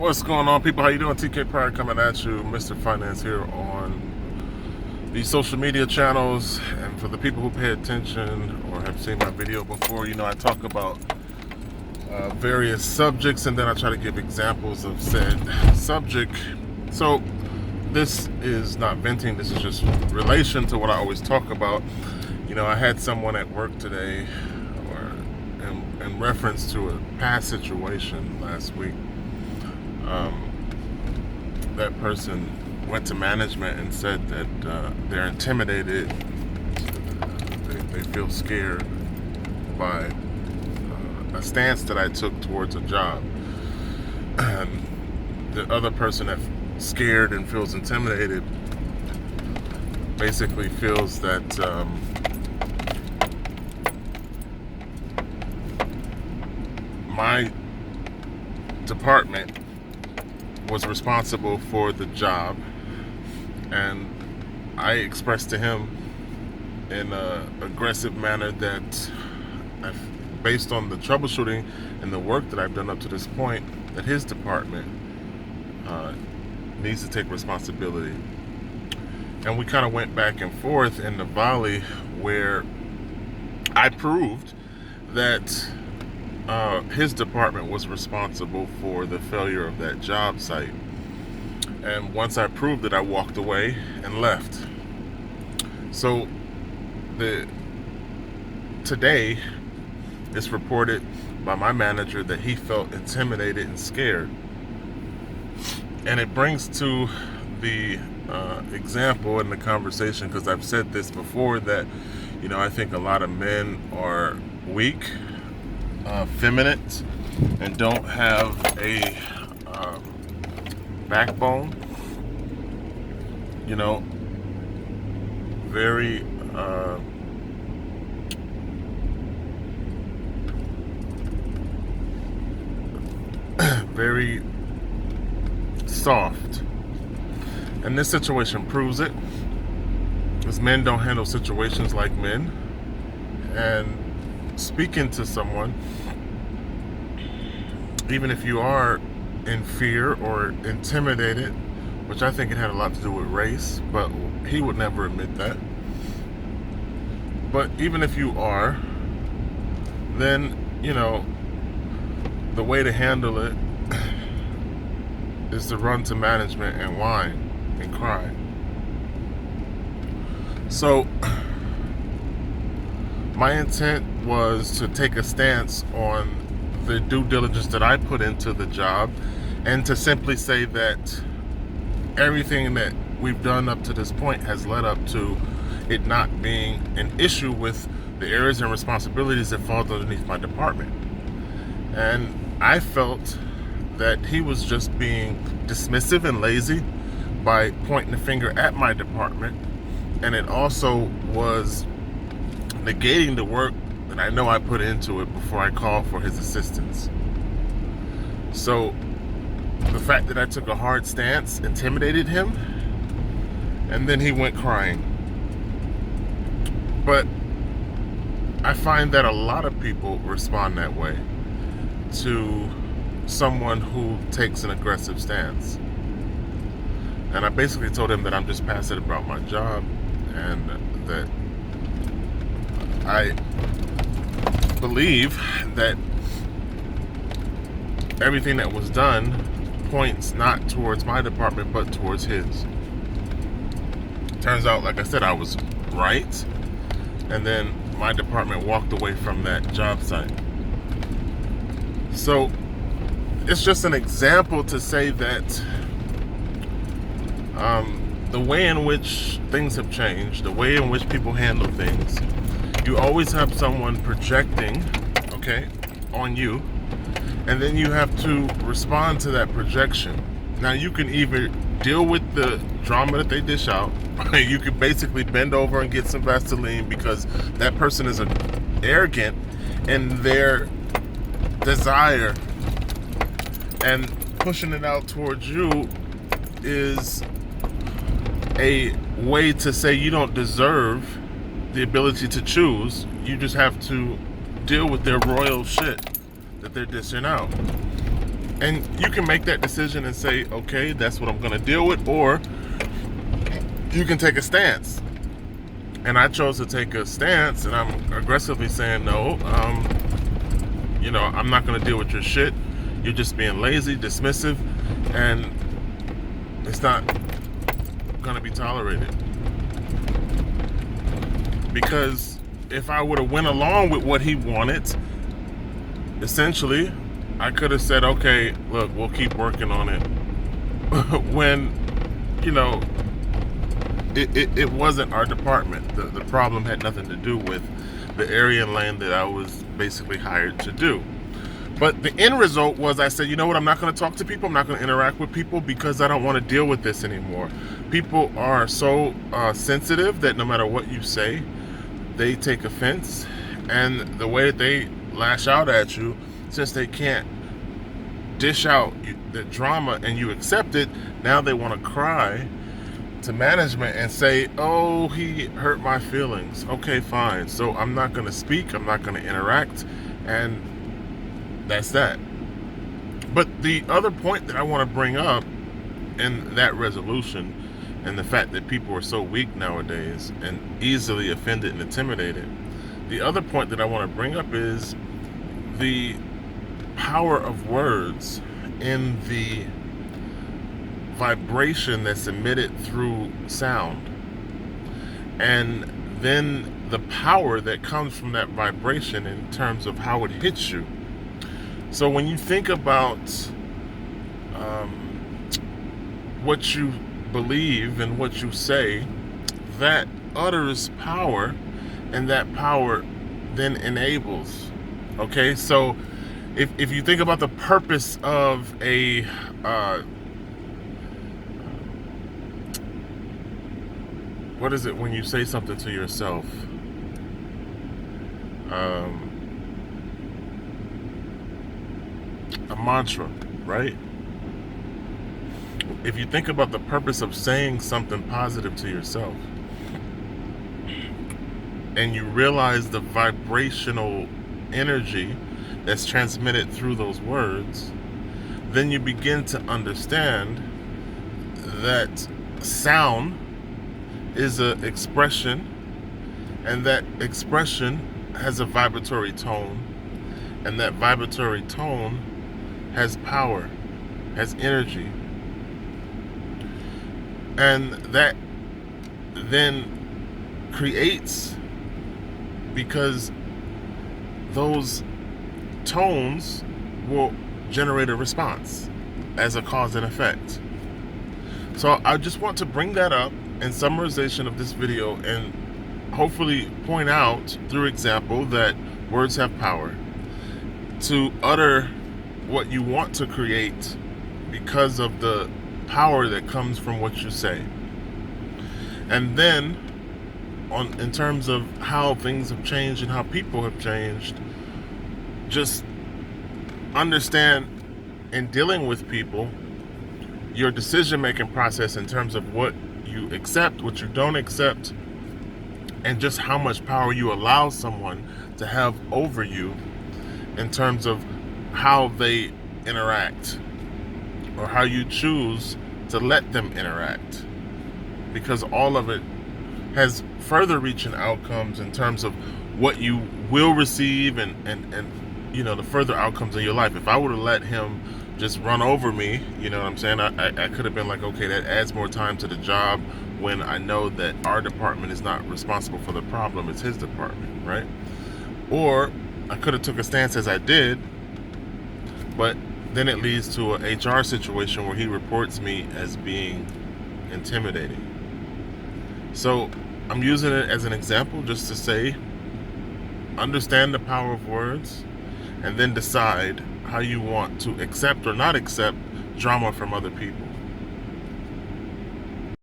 What's going on, people? How you doing? TK Pryor coming at you, Mr. Finance here on the social media channels. And for the people who pay attention or have seen my video before, you know I talk about various subjects and then I try to give examples of said subject. So this is not venting, this is just relation to what I always talk about. You know, I had someone at work today in reference to a past situation last week. That person went to management and said that they're intimidated, they feel scared by a stance that I took towards a job. And the other person that's scared and feels intimidated basically feels that my department was responsible for the job, and I expressed to him in an aggressive manner that based on the troubleshooting and the work that I've done up to this point, that his department needs to take responsibility. And we kind of went back and forth in the volley where I proved that his department was responsible for the failure of that job site. And once I proved it, I walked away and left. So today it's reported by my manager that he felt intimidated and scared. And it brings to the example in the conversation, because I've said this before, that, you know, I think a lot of men are weak, effeminate, and don't have a backbone. You know, very very soft. And this situation proves it, because men don't handle situations like men. And speaking to someone, even if you are in fear or intimidated, which I think it had a lot to do with race, but he would never admit that. But even if you are, then, you know, the way to handle it is to run to management and whine and cry. So my intent was to take a stance on the due diligence that I put into the job, and to simply say that everything that we've done up to this point has led up to it not being an issue with the areas and responsibilities that fall underneath my department. And I felt that he was just being dismissive and lazy by pointing the finger at my department, and it also was negating the work that I know I put into it before I called for his assistance. So the fact that I took a hard stance intimidated him, and then he went crying. But I find that a lot of people respond that way to someone who takes an aggressive stance. And I basically told him that I'm just passionate about my job, and that I believe that everything that was done points not towards my department but towards his. Turns out, like I said, I was right, and then my department walked away from that job site. So it's just an example to say that the way in which things have changed, the way in which people handle things, you always have someone projecting, okay, on you, and then you have to respond to that projection. Now, you can either deal with the drama that they dish out, you could basically bend over and get some Vaseline, because that person is arrogant in their desire, and pushing it out towards you is a way to say you don't deserve the ability to choose. You just have to deal with their royal shit that they're dishing out. And you can make that decision and say, okay, that's what I'm going to deal with, or you can take a stance. And I chose to take a stance, and I'm aggressively saying, no, I'm not going to deal with your shit. You're just being lazy, dismissive, and it's not going to be tolerated. Because if I would have went along with what he wanted, essentially, I could have said, okay, look, we'll keep working on it. When, it wasn't our department. The problem had nothing to do with the area and lane that I was basically hired to do. But the end result was, I said, you know what, I'm not going to talk to people, I'm not going to interact with people, because I don't want to deal with this anymore. People are so sensitive that no matter what you say, they take offense. And the way that they lash out at you, since they can't dish out the drama and you accept it, now they want to cry to management and say, oh, he hurt my feelings. Okay, fine. So I'm not going to speak, I'm not going to interact, and that's that. But the other point that I want to bring up in that resolution, and the fact that people are so weak nowadays and easily offended and intimidated, the other point that I want to bring up is the power of words in the vibration that's emitted through sound, and then the power that comes from that vibration in terms of how it hits you. So when you think about what you believe and what you say, that utters power, and that power then enables. Okay, so if you think about the purpose of a what is it when you say something to yourself? A mantra, right? If you think about the purpose of saying something positive to yourself, and you realize the vibrational energy that's transmitted through those words, then you begin to understand that sound is an expression, and that expression has a vibratory tone, and that vibratory tone has power, has energy, and that then creates, because those tones will generate a response as a cause and effect. So I just want to bring that up in summarization of this video, and hopefully point out through example that words have power to utter what you want to create because of the power that comes from what you say. And then in terms of how things have changed and how people have changed, just understand in dealing with people, your decision-making process in terms of what you accept, what you don't accept, and just how much power you allow someone to have over you in terms of how they interact, or how you choose to let them interact, because all of it has further reaching outcomes in terms of what you will receive and the further outcomes of your life. If I would have let him just run over me, you know what I'm saying, I could have been like, okay, that adds more time to the job, when I know that our department is not responsible for the problem, it's his department, right? Or I could have took a stance as I did, but then it leads to an HR situation where he reports me as being intimidating. So I'm using it as an example just to say, understand the power of words, and then decide how you want to accept or not accept drama from other people.